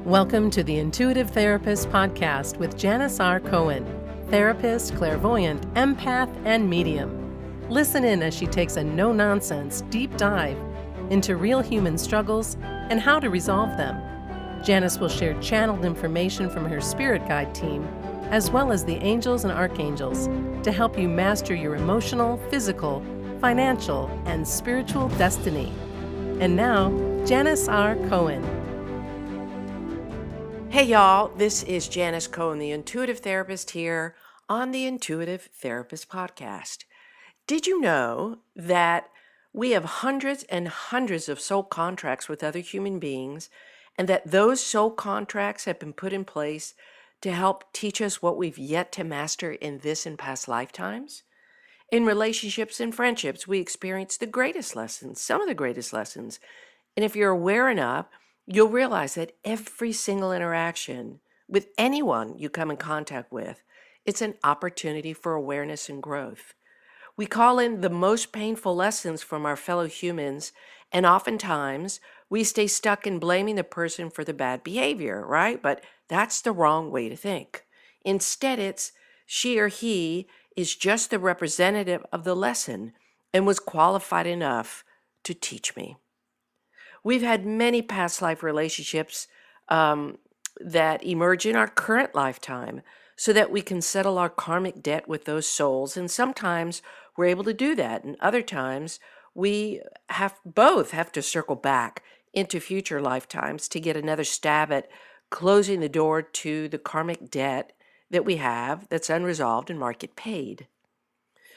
Welcome to the Intuitive Therapist Podcast with Janis R. Cohen, therapist, clairvoyant, empath, and medium. Listen in as she takes a no-nonsense deep dive into real human struggles and how to resolve them. Janis will share channeled information from her spirit guide team, as well as the angels and archangels, to help you master your emotional, physical, financial, and spiritual destiny. And now, Janis R. Cohen. Hey y'all, this is Janis Cohen, the Intuitive Therapist here on the Intuitive Therapist Podcast. Did you know that we have hundreds and hundreds of soul contracts with other human beings, and that those soul contracts have been put in place to help teach us what we've yet to master in this and past lifetimes? In relationships and friendships, we experience the greatest lessons, some of the greatest lessons. And if you're aware enough, you'll realize that every single interaction with anyone you come in contact with, it's an opportunity for awareness and growth. We call in the most painful lessons from our fellow humans, and oftentimes we stay stuck in blaming the person for the bad behavior, right? But that's the wrong way to think. Instead, it's she or he is just the representative of the lesson and was qualified enough to teach me. We've had many past life relationships that emerge in our current lifetime so that we can settle our karmic debt with those souls. And sometimes we're able to do that. And other times we both have to circle back into future lifetimes to get another stab at closing the door to the karmic debt that we have that's unresolved and mark it paid.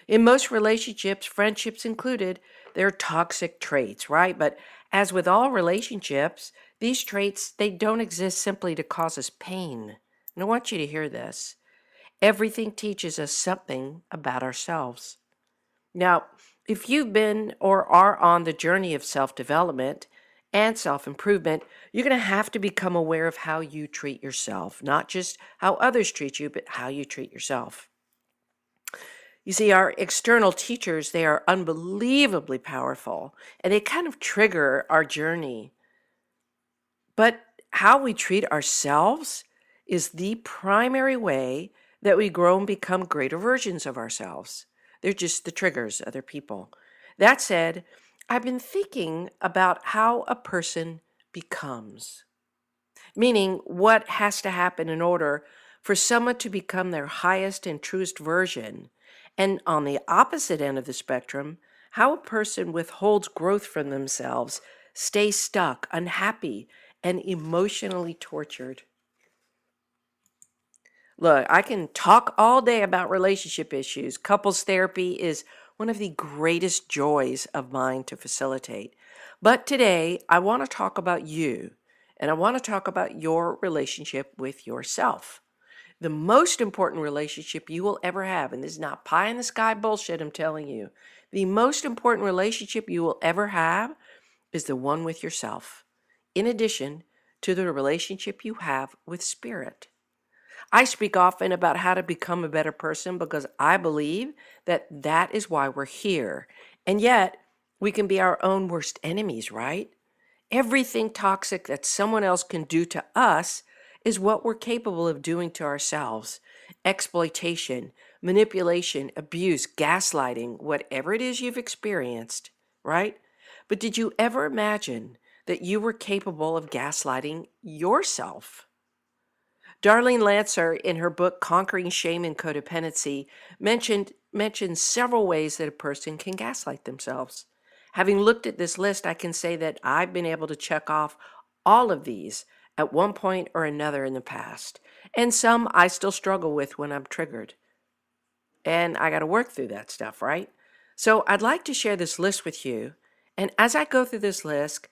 In most relationships, friendships included, there are toxic traits, right? But as with all relationships, these traits, they don't exist simply to cause us pain. And I want you to hear this. Everything teaches us something about ourselves. Now, if you've been or are on the journey of self-development and self-improvement, you're going to have to become aware of how you treat yourself, not just how others treat you, but how you treat yourself. You see, our external teachers, they are unbelievably powerful, and they kind of trigger our journey. But how we treat ourselves is the primary way that we grow and become greater versions of ourselves. They're just the triggers, other people. That said, I've been thinking about how a person becomes, meaning what has to happen in order for someone to become their highest and truest version. And on the opposite end of the spectrum, how a person withholds growth from themselves, stays stuck, unhappy, and emotionally tortured. Look, I can talk all day about relationship issues. Couples therapy is one of the greatest joys of mine to facilitate. But today, I want to talk about you, and I want to talk about your relationship with yourself. The most important relationship you will ever have, and this is not pie in the sky bullshit, I'm telling you. The most important relationship you will ever have is the one with yourself, in addition to the relationship you have with spirit. I speak often about how to become a better person because I believe that that is why we're here. And yet, we can be our own worst enemies, right? Everything toxic that someone else can do to us is what we're capable of doing to ourselves. Exploitation, manipulation, abuse, gaslighting, whatever it is you've experienced, right? But did you ever imagine that you were capable of gaslighting yourself? Darlene Lancer, in her book Conquering Shame and Codependency, mentioned several ways that a person can gaslight themselves. Having looked at this list, I can say that I've been able to check off all of these at one point or another in the past. And some I still struggle with when I'm triggered. And I got to work through that stuff, right? So I'd like to share this list with you. And as I go through this list,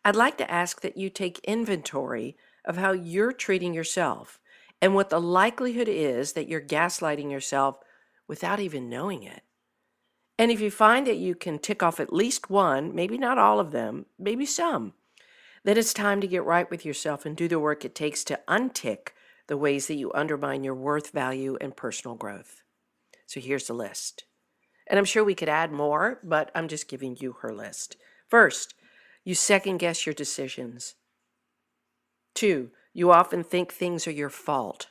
I'd like to ask that you take inventory of how you're treating yourself and what the likelihood is that you're gaslighting yourself without even knowing it. And if you find that you can tick off at least one, maybe not all of them, maybe some, then it's time to get right with yourself and do the work it takes to untick the ways that you undermine your worth, value, and personal growth. So here's the list. And I'm sure we could add more, but I'm just giving you her list. First, you second guess your decisions. 2, you often think things are your fault.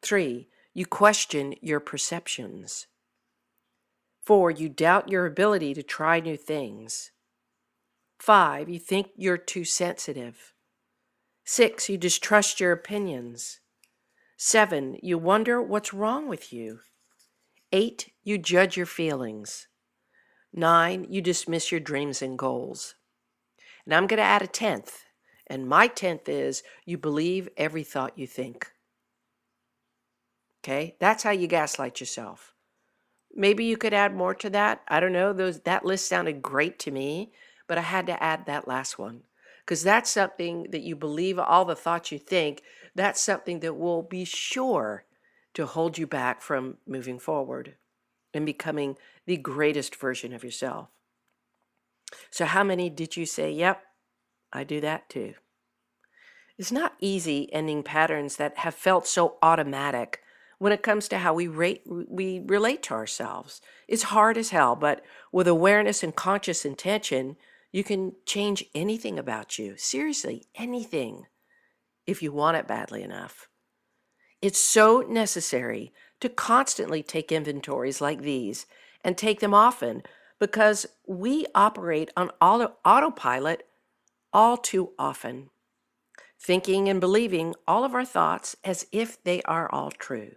3, you question your perceptions. 4, you doubt your ability to try new things. 5, you think you're too sensitive. 6, you distrust your opinions. 7, you wonder what's wrong with you. 8, you judge your feelings. 9, you dismiss your dreams and goals. And I'm going to add a 10th. And my 10th is you believe every thought you think. Okay? That's how you gaslight yourself. Maybe you could add more to that. I don't know. That list sounded great to me, but I had to add that last one because that's something that you believe all the thoughts you think. That's something that will be sure to hold you back from moving forward and becoming the greatest version of yourself. So how many did you say, yep, I do that too? It's not easy ending patterns that have felt so automatic when it comes to how we relate to ourselves. It's hard as hell, but with awareness and conscious intention, you can change anything about you. Seriously, anything, if you want it badly enough. It's so necessary to constantly take inventories like these and take them often because we operate on autopilot all too often, thinking and believing all of our thoughts as if they are all true.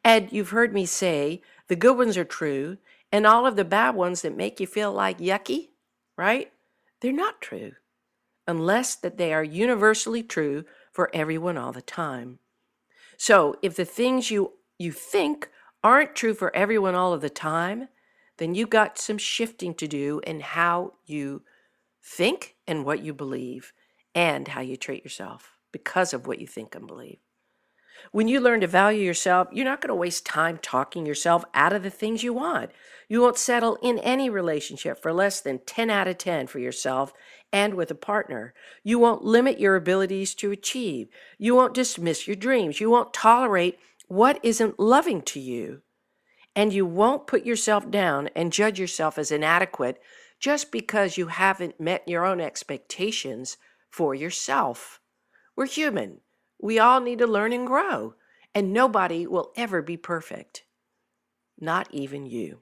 And you've heard me say the good ones are true and all of the bad ones that make you feel like yucky, right? They're not true unless that they are universally true for everyone all the time. So if the things you think aren't true for everyone all of the time, then you got some shifting to do in how you think and what you believe and how you treat yourself because of what you think and believe. When you learn to value yourself, you're not going to waste time talking yourself out of the things you want. You won't settle in any relationship for less than 10 out of 10 for yourself and with a partner. You won't limit your abilities to achieve. You won't dismiss your dreams. You won't tolerate what isn't loving to you. And you won't put yourself down and judge yourself as inadequate just because you haven't met your own expectations for yourself. We're human. We all need to learn and grow, and nobody will ever be perfect, not even you.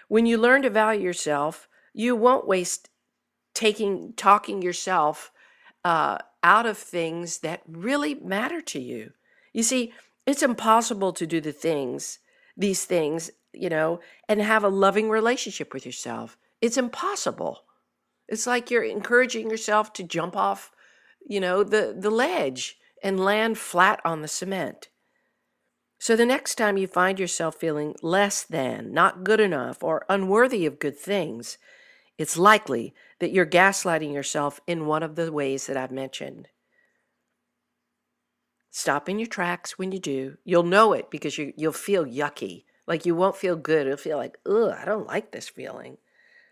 When you learn to value yourself, you won't waste talking yourself out of things that really matter to you. You see, it's impossible to do these things, and have a loving relationship with yourself. It's impossible. It's like you're encouraging yourself to jump off, the ledge and land flat on the cement. So the next time you find yourself feeling less than, not good enough, or unworthy of good things, it's likely that you're gaslighting yourself in one of the ways that I've mentioned. Stop in your tracks when you do. You'll know it because you'll feel yucky. Like you won't feel good. It'll feel like, ugh, I don't like this feeling.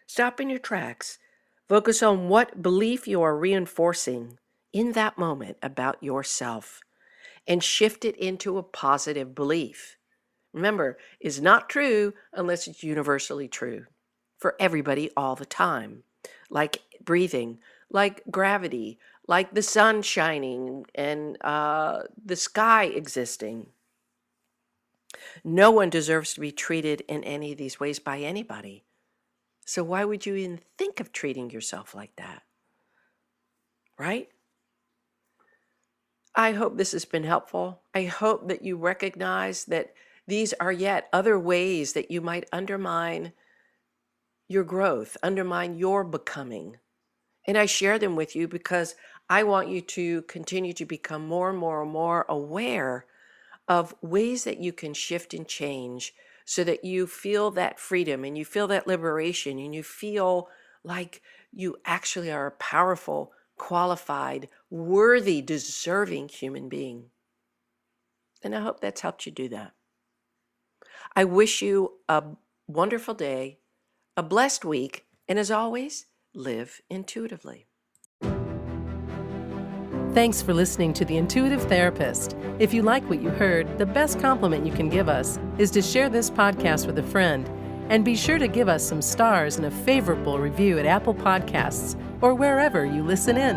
Stop in your tracks. Focus on what belief you are reinforcing in that moment about yourself and shift it into a positive belief. Remember, it's not true unless it's universally true for everybody all the time, like breathing, like gravity, like the sun shining and the sky existing. No one deserves to be treated in any of these ways by anybody. So why would you even think of treating yourself like that? Right? I hope this has been helpful. I hope that you recognize that these are yet other ways that you might undermine your growth, undermine your becoming. And I share them with you because I want you to continue to become more and more and more aware of ways that you can shift and change so that you feel that freedom and you feel that liberation and you feel like you actually are a powerful, qualified, worthy, deserving human being. And I hope that's helped you do that. I wish you a wonderful day, a blessed week, and as always, live intuitively. Thanks for listening to The Intuitive Therapist. If you like what you heard, the best compliment you can give us is to share this podcast with a friend. And be sure to give us some stars and a favorable review at Apple Podcasts or wherever you listen in.